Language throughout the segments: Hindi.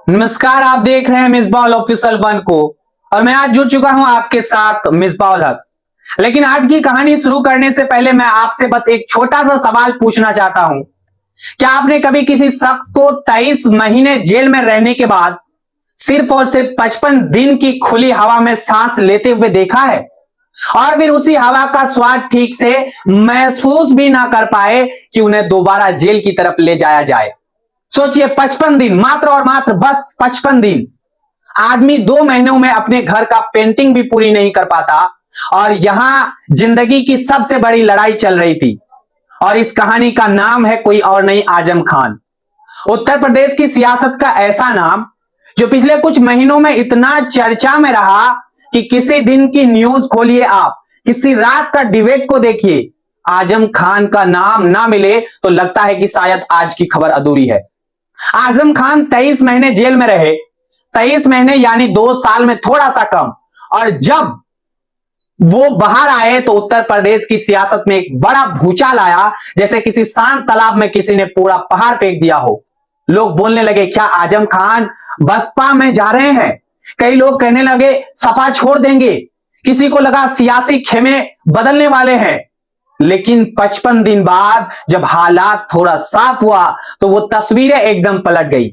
नमस्कार, आप देख रहे हैं मिसबाह ऑफिशियल वन को। और मैं आज जुड़ चुका हूं आपके साथ मिसबाह हक। लेकिन आज की कहानी शुरू करने से पहले मैं आपसे बस एक छोटा सा सवाल पूछना चाहता हूं। क्या आपने कभी किसी शख्स को 23 महीने जेल में रहने के बाद सिर्फ और सिर्फ 55 दिन की खुली हवा में सांस लेते हुए देखा है, और फिर उसी हवा का स्वाद ठीक से महसूस भी ना कर पाए कि उन्हें दोबारा जेल की तरफ ले जाया जाए? सोचिए, 55 दिन, मात्र और मात्र बस 55 दिन। आदमी 2 महीनों में अपने घर का पेंटिंग भी पूरी नहीं कर पाता, और यहां जिंदगी की सबसे बड़ी लड़ाई चल रही थी। और इस कहानी का नाम है कोई और नहीं, आजम खान। उत्तर प्रदेश की सियासत का ऐसा नाम जो पिछले कुछ महीनों में इतना चर्चा में रहा कि किसी दिन की न्यूज खोलिए आप, किसी रात का डिबेट को देखिए, आजम खान का नाम ना मिले तो लगता है कि शायद आज की खबर अधूरी है। आजम खान 23 महीने जेल में रहे। 23 महीने यानी 2 साल में थोड़ा सा कम। और जब वो बाहर आए तो उत्तर प्रदेश की सियासत में एक बड़ा भूचाल आया, जैसे किसी शांत तालाब में किसी ने पूरा पहाड़ फेंक दिया हो। लोग बोलने लगे, क्या आजम खान बसपा में जा रहे हैं? कई लोग कहने लगे सपा छोड़ देंगे। किसी को लगा सियासी खेमे बदलने वाले हैं। लेकिन 55 दिन बाद जब हालात थोड़ा साफ हुआ तो वो तस्वीरें एकदम पलट गई।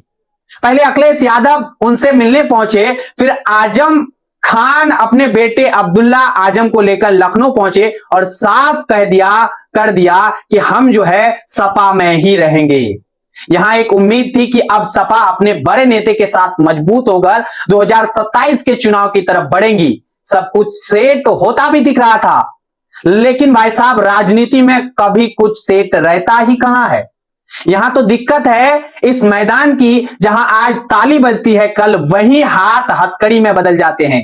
पहले अखिलेश यादव उनसे मिलने पहुंचे, फिर आजम खान अपने बेटे अब्दुल्ला आजम को लेकर लखनऊ पहुंचे और साफ कर दिया कि हम जो है सपा में ही रहेंगे। यहां एक उम्मीद थी कि अब सपा अपने बड़े नेता के साथ मजबूत होकर 2027 के चुनाव की तरफ बढ़ेंगी। सब कुछ सेट होता भी दिख रहा था। लेकिन भाई साहब, राजनीति में कभी कुछ सेट रहता ही कहां है। यहां तो दिक्कत है इस मैदान की, जहां आज ताली बजती है, कल वही हाथ हथकड़ी में बदल जाते हैं।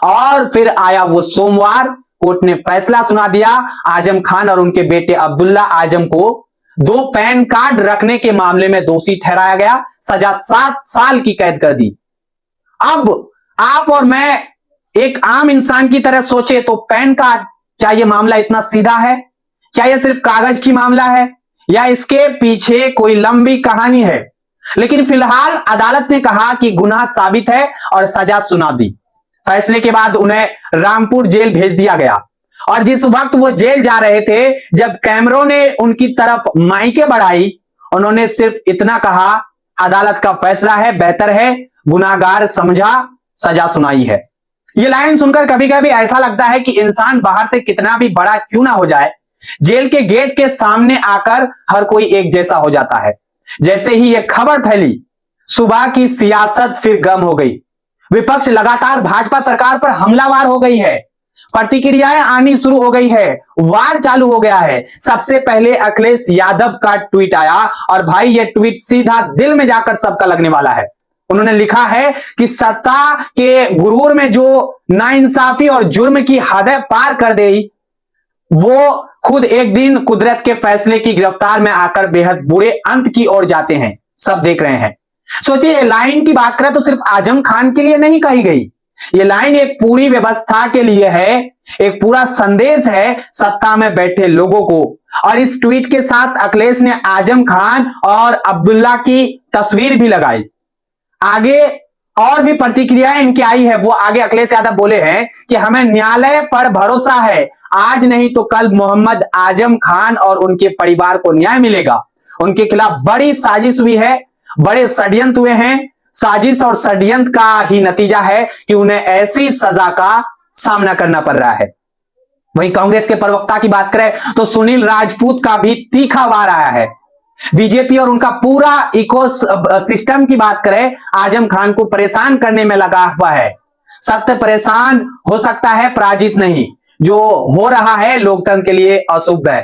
और फिर आया वो सोमवार, कोर्ट ने फैसला सुना दिया। आजम खान और उनके बेटे अब्दुल्ला आजम को 2 पैन कार्ड रखने के मामले में दोषी ठहराया गया, सजा 7 साल की कैद कर दी। अब आप और मैं एक आम इंसान की तरह सोचे तो पैन कार्ड, क्या यह मामला इतना सीधा है? क्या यह सिर्फ कागज की मामला है, या इसके पीछे कोई लंबी कहानी है? लेकिन फिलहाल अदालत ने कहा कि गुनाह साबित है और सजा सुना दी। फैसले के बाद उन्हें रामपुर जेल भेज दिया गया। और जिस वक्त वो जेल जा रहे थे, जब कैमरों ने उनकी तरफ माइकें बढ़ाई, उन्होंने सिर्फ इतना कहा, अदालत का फैसला है, बेहतर है, गुनाहगार समझा, सजा सुनाई है। ये लाइन सुनकर कभी कभी ऐसा लगता है कि इंसान बाहर से कितना भी बड़ा क्यों ना हो जाए, जेल के गेट के सामने आकर हर कोई एक जैसा हो जाता है। जैसे ही यह खबर फैली, सुबह की सियासत फिर गर्म हो गई। विपक्ष लगातार भाजपा सरकार पर हमलावर हो गई है। प्रतिक्रियाएं आनी शुरू हो गई है, वार चालू हो गया है। सबसे पहले अखिलेश यादव का ट्वीट आया, और भाई ये ट्वीट सीधा दिल में जाकर सबका लगने वाला है। उन्होंने लिखा है कि सत्ता के गुरूर में जो नाइंसाफी और जुर्म की हदें पार कर गई, वो खुद एक दिन कुदरत के फैसले की गिरफ्तार में आकर बेहद बुरे अंत की ओर जाते हैं। सब देख रहे हैं। सोचिए, लाइन की बात करें तो सिर्फ आजम खान के लिए नहीं कही गई। ये लाइन एक पूरी व्यवस्था के लिए है, एक पूरा संदेश है सत्ता में बैठे लोगों को। और इस ट्वीट के साथ अखिलेश ने आजम खान और अब्दुल्ला की तस्वीर भी लगाई। आगे और भी प्रतिक्रियाएं इनकी आई है। वो आगे अखिलेश यादव बोले हैं कि हमें न्यायालय पर भरोसा है, आज नहीं तो कल मोहम्मद आजम खान और उनके परिवार को न्याय मिलेगा। उनके खिलाफ बड़ी साजिश हुई है, बड़े षड्यंत्र हुए हैं। साजिश और षड्यंत्र का ही नतीजा है कि उन्हें ऐसी सजा का सामना करना पड़ रहा है। वहीं कांग्रेस के प्रवक्ता की बात करें तो सुनील राजपूत का भी तीखा वार आया है। बीजेपी और उनका पूरा इको सिस्टम की बात करें, आजम खान को परेशान करने में लगा हुआ है। सत्य परेशान हो सकता है, पराजित नहीं। जो हो रहा है लोकतंत्र के लिए अशुभ है।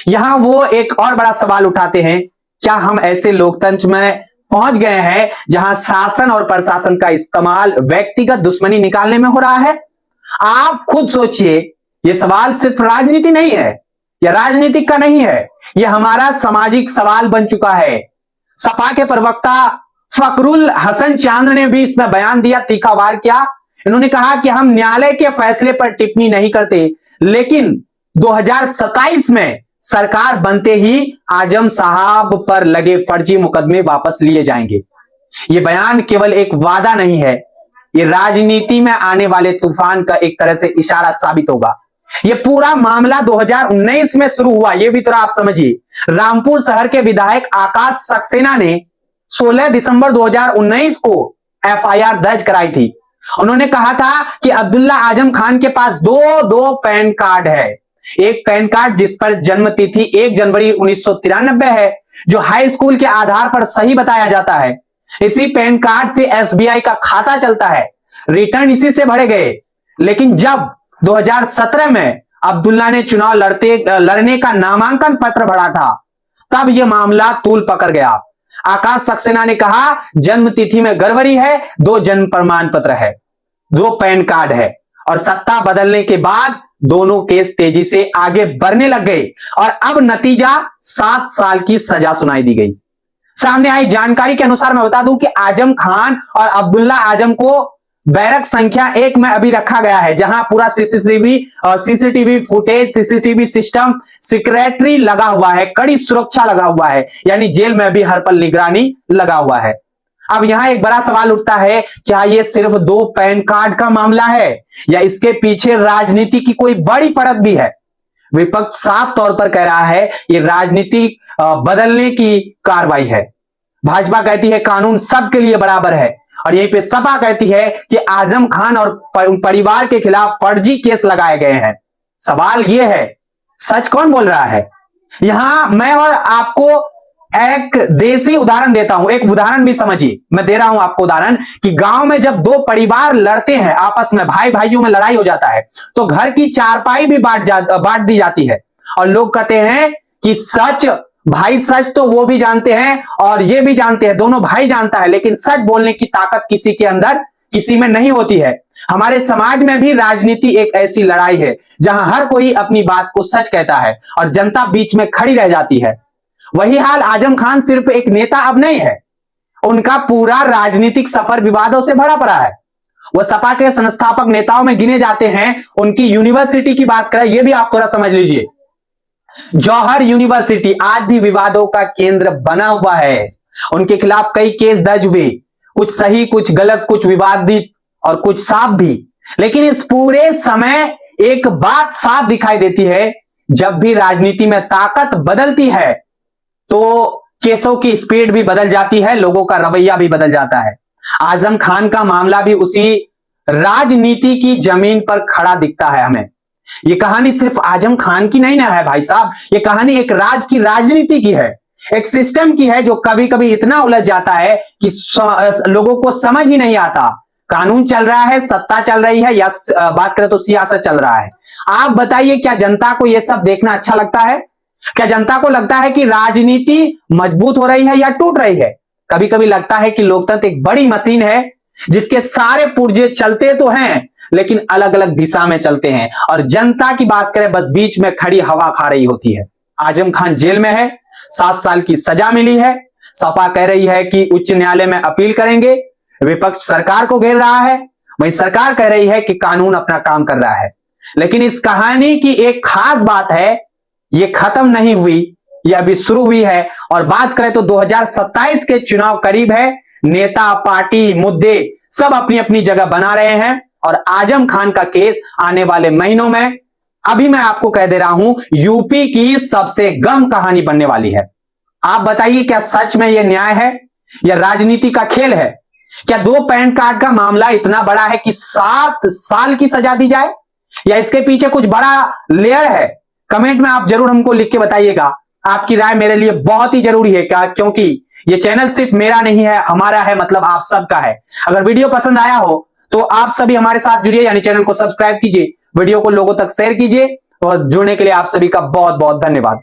यहां वो एक और बड़ा सवाल उठाते हैं, क्या हम ऐसे लोकतंत्र में पहुंच गए हैं जहां शासन और प्रशासन का इस्तेमाल व्यक्तिगत दुश्मनी निकालने में हो रहा है? आप खुद सोचिए, यह सवाल सिर्फ राजनीति नहीं है, यह राजनीतिक का नहीं है, यह हमारा सामाजिक सवाल बन चुका है। सपा के प्रवक्ता फकरुल हसन चांद ने भी इसमें बयान दिया, तीखा वार किया। इन्होंने कहा कि हम न्यायालय के फैसले पर टिप्पणी नहीं करते, लेकिन 2027 में सरकार बनते ही आजम साहब पर लगे फर्जी मुकदमे वापस लिए जाएंगे। ये बयान केवल एक वादा नहीं है, ये राजनीति में आने वाले तूफान का एक तरह से इशारा साबित होगा। ये पूरा मामला 2019 में शुरू हुआ, ये भी थोड़ा आप समझिए। रामपुर शहर के विधायक आकाश सक्सेना ने 16 दिसंबर 2019 को एफआईआर दर्ज कराई थी। उन्होंने कहा था कि अब्दुल्ला आजम खान के पास दो पैन कार्ड है। एक पैन कार्ड जिस पर जन्म तिथि 1 जनवरी 1993 है, जो हाई स्कूल के आधार पर सही बताया जाता है। इसी पैन कार्ड से एसबीआई का खाता चलता है, रिटर्न इसी से भरे गए। लेकिन जब 2017 में अब्दुल्ला ने चुनाव लड़ने का नामांकन पत्र भरा था, तब यह मामला तूल पकड़ गया। आकाश सक्सेना ने कहा जन्म तिथि में गड़बड़ी है, 2 जन्म प्रमाण पत्र है, 2 पैन कार्ड है, और सत्ता बदलने के बाद दोनों केस तेजी से आगे बढ़ने लग गए और अब नतीजा 7 साल की सजा सुनाई दी गई। सामने आई जानकारी के अनुसार मैं बता दूं कि आजम खान और अब्दुल्ला आजम को बैरक संख्या 1 में अभी रखा गया है, जहां पूरा CCTV footage, CCTV system, security लगा हुआ है, कड़ी सुरक्षा लगा हुआ है, यानी जेल में भी हर पल निगरानी लगा हुआ है। अब यहां एक बड़ा सवाल उठता है, क्या यह सिर्फ 2 पैन कार्ड का मामला है या इसके पीछे राजनीति की कोई बड़ी परत भी है? विपक्ष साफ तौर पर कह रहा है यह राजनीति बदलने की कार्रवाई है। भाजपा कहती है कानून सबके लिए बराबर है, और यहीं पे सपा कहती है कि आजम खान और परिवार के खिलाफ फर्जी केस लगाए गए हैं। सवाल यह है, सच कौन बोल रहा है? यहां मैं और आपको एक देसी उदाहरण देता हूं, एक उदाहरण भी समझिए। मैं दे रहा हूं आपको उदाहरण कि गांव में जब 2 परिवार लड़ते हैं आपस में, भाई भाइयों में लड़ाई हो जाता है, तो घर की चारपाई भी बांट दी जाती है, और लोग कहते हैं कि सच भाई, सच तो वो भी जानते हैं और ये भी जानते हैं, दोनों भाई जानता है, लेकिन सच बोलने की ताकत किसी के अंदर, किसी में नहीं होती है। हमारे समाज में भी राजनीति एक ऐसी लड़ाई है जहां हर कोई अपनी बात को सच कहता है और जनता बीच में खड़ी रह जाती है। वही हाल आजम खान सिर्फ एक नेता अब नहीं है, उनका पूरा राजनीतिक सफर विवादों से भरा पड़ा है। वह सपा के संस्थापक नेताओं में गिने जाते हैं। उनकी यूनिवर्सिटी की बात करें, यह भी आप थोड़ा समझ लीजिए। जौहर यूनिवर्सिटी आज भी विवादों का केंद्र बना हुआ है। उनके खिलाफ कई केस दर्ज हुए, कुछ सही, कुछ गलत, कुछ विवादित और कुछ साफ भी। लेकिन इस पूरे समय एक बात साफ दिखाई देती है, जब भी राजनीति में ताकत बदलती है तो केसों की स्पीड भी बदल जाती है, लोगों का रवैया भी बदल जाता है। आजम खान का मामला भी उसी राजनीति की जमीन पर खड़ा दिखता है हमें। यह कहानी सिर्फ आजम खान की नहीं ना है भाई साहब, यह कहानी एक राजनीति की है, एक सिस्टम की है, जो कभी कभी इतना उलझ जाता है कि लोगों को समझ ही नहीं आता कानून चल रहा है, सत्ता चल रही है, या बात करें तो सियासत चल रहा है। आप बताइए, क्या जनता को यह सब देखना अच्छा लगता है? क्या जनता को लगता है कि राजनीति मजबूत हो रही है या टूट रही है? कभी कभी लगता है कि लोकतंत्र एक बड़ी मशीन है जिसके सारे पुर्जे चलते तो हैं लेकिन अलग अलग दिशा में चलते हैं, और जनता की बात करें बस बीच में खड़ी हवा खा रही होती है। आजम खान जेल में है, 7 साल की सजा मिली है। सपा कह रही है कि उच्च न्यायालय में अपील करेंगे। विपक्ष सरकार को घेर रहा है, वहीं सरकार कह रही है कि कानून अपना काम कर रहा है। लेकिन इस कहानी की एक खास बात है, ये खत्म नहीं हुई, ये अभी शुरू हुई है। और बात करें तो 2027 के चुनाव करीब है। नेता, पार्टी, मुद्दे सब अपनी अपनी जगह बना रहे हैं, और आजम खान का केस आने वाले महीनों में, अभी मैं आपको कह दे रहा हूं, यूपी की सबसे गम कहानी बनने वाली है। आप बताइए, क्या सच में यह न्याय है या राजनीति का खेल है? क्या 2 पैन कार्ड का मामला इतना बड़ा है कि 7 साल की सजा दी जाए, या इसके पीछे कुछ बड़ा लेयर है? कमेंट में आप जरूर हमको लिख के बताइएगा। आपकी राय मेरे लिए बहुत ही जरूरी है, क्या? क्योंकि ये चैनल सिर्फ मेरा नहीं है, हमारा है, मतलब आप सबका है। अगर वीडियो पसंद आया हो तो आप सभी हमारे साथ जुड़िए, यानी चैनल को सब्सक्राइब कीजिए, वीडियो को लोगों तक शेयर कीजिए, और जुड़ने के लिए आप सभी का बहुत बहुत धन्यवाद।